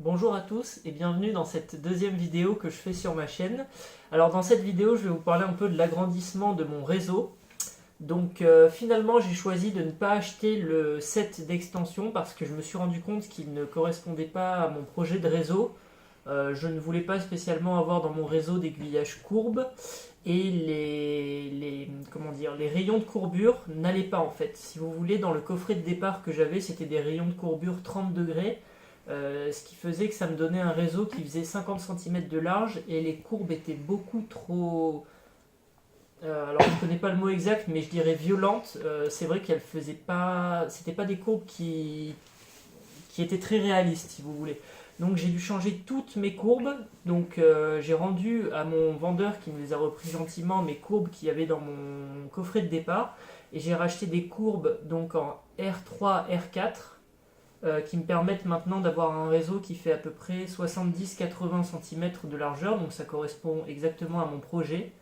Bonjour à tous et bienvenue dans cette deuxième vidéo que je fais sur ma chaîne. Alors dans cette vidéo, je vais vous parler un peu de l'agrandissement de mon réseau. Donc finalement, j'ai choisi de ne pas acheter le set d'extension parce que je me suis rendu compte qu'il ne correspondait pas à mon projet de réseau. Je ne voulais pas spécialement avoir dans mon réseau d'aiguillage courbes et les rayons de courbure n'allaient pas en fait. Si vous voulez, dans le coffret de départ que j'avais, c'était des rayons de courbure 30 degrés. Ce qui faisait que ça me donnait un réseau qui faisait 50 cm de large et les courbes étaient beaucoup trop... alors je ne connais pas le mot exact mais je dirais violentes. C'est vrai qu'elles faisaient pas... C'était pas des courbes qui étaient très réalistes si vous voulez. Donc j'ai dû changer toutes mes courbes. Donc j'ai rendu à mon vendeur qui me les a repris gentiment mes courbes qu'il y avait dans mon coffret de départ. Et j'ai racheté des courbes donc en R3, R4 qui me permettent maintenant d'avoir un réseau qui fait à peu près 70-80 cm de largeur, donc ça correspond exactement à mon projet.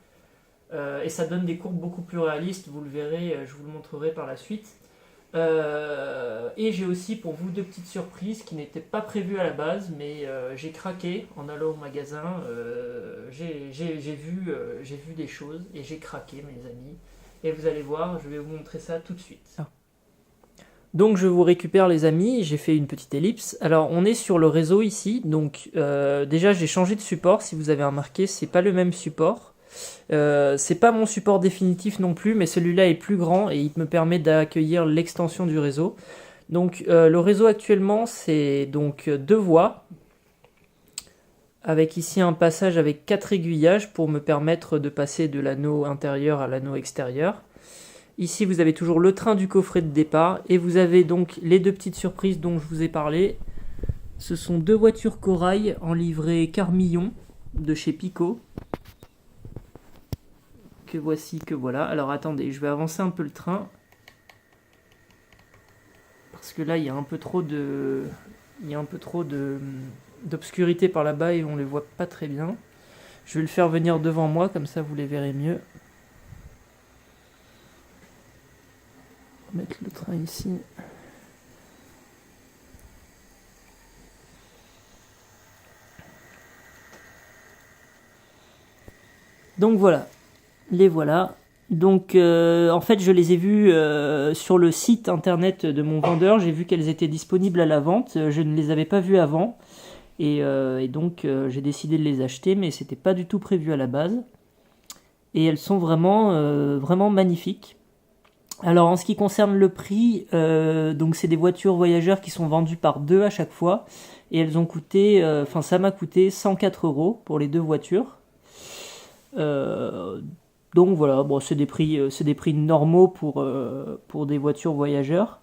Et ça donne des courbes beaucoup plus réalistes, vous le verrez, je vous le montrerai par la suite. Et j'ai aussi pour vous deux petites surprises qui n'étaient pas prévues à la base, mais j'ai craqué en allant au magasin, j'ai vu des choses et j'ai craqué mes amis. Et vous allez voir, je vais vous montrer ça tout de suite. Donc je vous récupère les amis, j'ai fait une petite ellipse. Alors on est sur le réseau ici, donc déjà j'ai changé de support, si vous avez remarqué, c'est pas le même support. C'est pas mon support définitif non plus, mais celui-là est plus grand et il me permet d'accueillir l'extension du réseau. Donc le réseau actuellement c'est donc deux voies, avec ici un passage avec 4 aiguillages pour me permettre de passer de l'anneau intérieur à l'anneau extérieur. Ici, vous avez toujours le train du coffret de départ et vous avez donc les deux petites surprises dont je vous ai parlé. Ce sont deux voitures corail en livrée Carmillon de chez Pico. Que voici, que voilà. Alors attendez, je vais avancer un peu le train. Parce que là, il y a un peu trop d'obscurité par là-bas et on les voit pas très bien. Je vais le faire venir devant moi, comme ça vous les verrez mieux. Mettre le train ici. Donc voilà, les voilà. Donc en fait je les ai vus sur le site internet de mon vendeur, j'ai vu qu'elles étaient disponibles à la vente, je ne les avais pas vues avant et donc j'ai décidé de les acheter mais c'était pas du tout prévu à la base. Et elles sont vraiment magnifiques. Alors en ce qui concerne le prix, donc c'est des voitures voyageurs qui sont vendues par deux à chaque fois et elles ont coûté, ça m'a coûté 104 € pour les deux voitures. Donc voilà, bon, c'est des prix normaux pour des voitures voyageurs.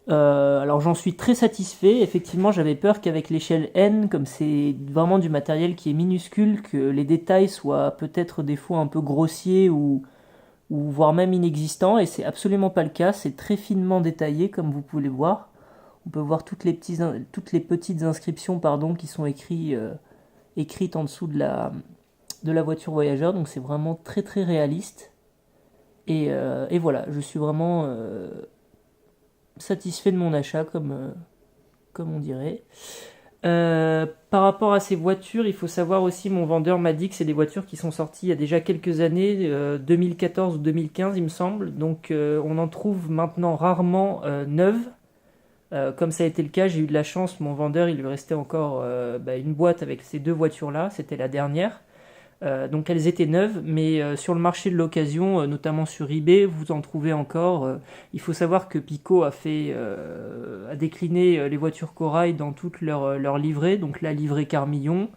Alors j'en suis très satisfait. Effectivement, j'avais peur qu'avec l'échelle N, comme c'est vraiment du matériel qui est minuscule, que les détails soient peut-être des fois un peu grossiers ou voire même inexistant, et c'est absolument pas le cas, c'est très finement détaillé comme vous pouvez le voir. On peut voir toutes les petites inscriptions qui sont écrites en dessous de la voiture voyageur, donc c'est vraiment très très réaliste. Et voilà, je suis vraiment satisfait de mon achat, comme on dirait. Par rapport à ces voitures, il faut savoir aussi, mon vendeur m'a dit que c'est des voitures qui sont sorties il y a déjà quelques années, 2014 ou 2015 il me semble, donc on en trouve maintenant rarement neuves, comme ça a été le cas. J'ai eu de la chance, mon vendeur il lui restait encore une boîte avec ces deux voitures là, c'était la dernière. Donc elles étaient neuves, mais sur le marché de l'occasion, notamment sur eBay, vous en trouvez encore. Il faut savoir que Pico a décliné les voitures corail dans toutes leurs livrées, donc la livrée Carmillon.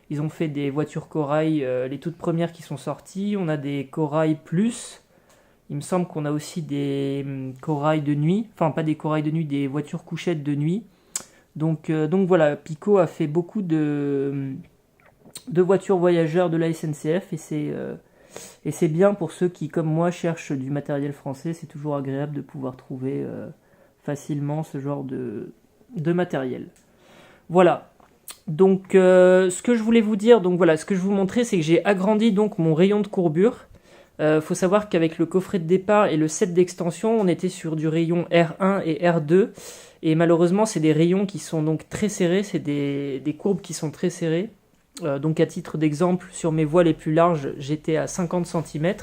Ils ont fait des voitures corail, les toutes premières qui sont sorties. On a des corail plus. Il me semble qu'on a aussi des corail de nuit, enfin pas des corail de nuit, des voitures couchettes de nuit. Donc voilà, Pico a fait beaucoup de voitures voyageurs de la SNCF et c'est bien pour ceux qui, comme moi, cherchent du matériel français. C'est toujours agréable de pouvoir trouver facilement ce genre de matériel. Voilà. Donc, ce que je voulais vous dire, donc voilà, ce que je vous montrais, c'est que j'ai agrandi donc mon rayon de courbure. Faut savoir qu'avec le coffret de départ et le set d'extension, on était sur du rayon R1 et R2. Et malheureusement, c'est des rayons qui sont donc très serrés, c'est des courbes qui sont très serrées. Donc à titre d'exemple, sur mes voies les plus larges, j'étais à 50 cm,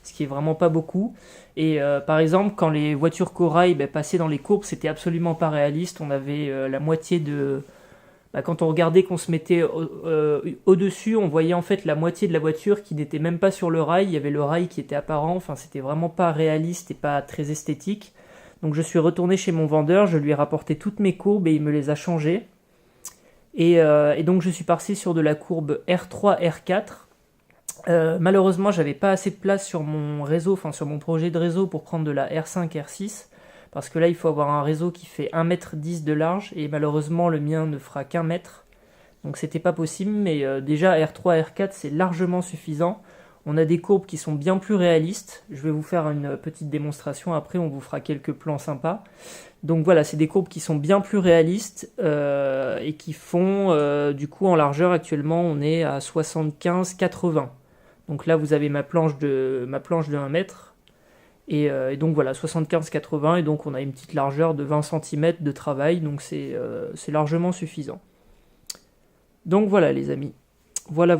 ce qui est vraiment pas beaucoup. Et par exemple, quand les voitures corail passaient dans les courbes, c'était absolument pas réaliste. On avait la moitié de... quand on regardait qu'on se mettait au-dessus, on voyait en fait la moitié de la voiture qui n'était même pas sur le rail. Il y avait le rail qui était apparent. Enfin, c'était vraiment pas réaliste et pas très esthétique. Donc je suis retourné chez mon vendeur, je lui ai rapporté toutes mes courbes et il me les a changées. Et donc je suis parti sur de la courbe R3, R4. Malheureusement, j'avais pas assez de place sur mon réseau, enfin sur mon projet de réseau pour prendre de la R5, R6. Parce que là, il faut avoir un réseau qui fait 1,10 m de large. Et malheureusement, le mien ne fera qu'1 mètre. Donc c'était pas possible. Mais déjà, R3, R4, c'est largement suffisant. On a des courbes qui sont bien plus réalistes. Je vais vous faire une petite démonstration. Après, on vous fera quelques plans sympas. Donc voilà, c'est des courbes qui sont bien plus réalistes et qui font, du coup, en largeur, actuellement, on est à 75-80. Donc là, vous avez ma planche de 1 mètre. Et donc voilà, 75-80, et donc on a une petite largeur de 20 cm de travail, donc c'est largement suffisant. Donc voilà les amis, voilà.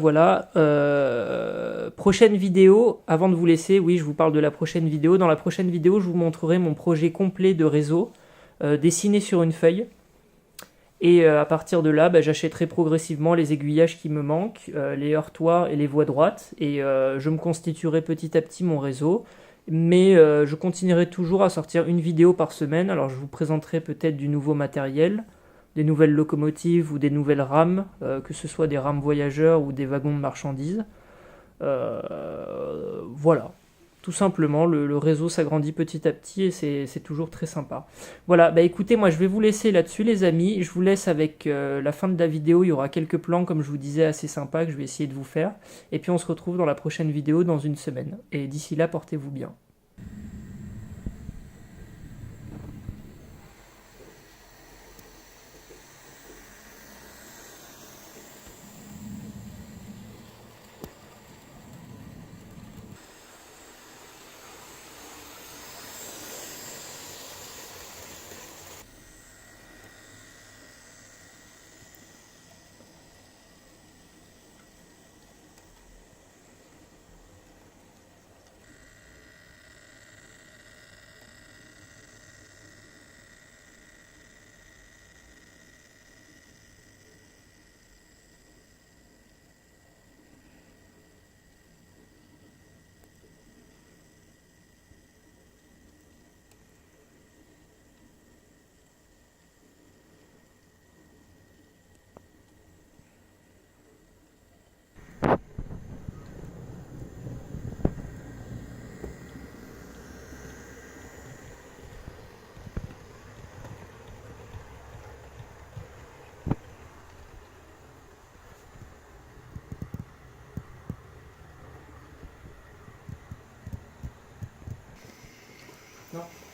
Prochaine vidéo, avant de vous laisser, oui je vous parle de la prochaine vidéo. Dans la prochaine vidéo, je vous montrerai mon projet complet de réseau, dessiné sur une feuille. Et à partir de là, j'achèterai progressivement les aiguillages qui me manquent, les heurtoirs et les voies droites, et je me constituerai petit à petit mon réseau. Mais je continuerai toujours à sortir une vidéo par semaine. Alors je vous présenterai peut-être du nouveau matériel, des nouvelles locomotives ou des nouvelles rames, que ce soit des rames voyageurs ou des wagons de marchandises. Voilà, tout simplement, le réseau s'agrandit petit à petit et c'est toujours très sympa. Voilà, écoutez, moi je vais vous laisser là-dessus les amis. Je vous laisse avec la fin de la vidéo. Il y aura quelques plans, comme je vous disais, assez sympas que je vais essayer de vous faire. Et puis on se retrouve dans la prochaine vidéo dans une semaine. Et d'ici là, portez-vous bien. Non.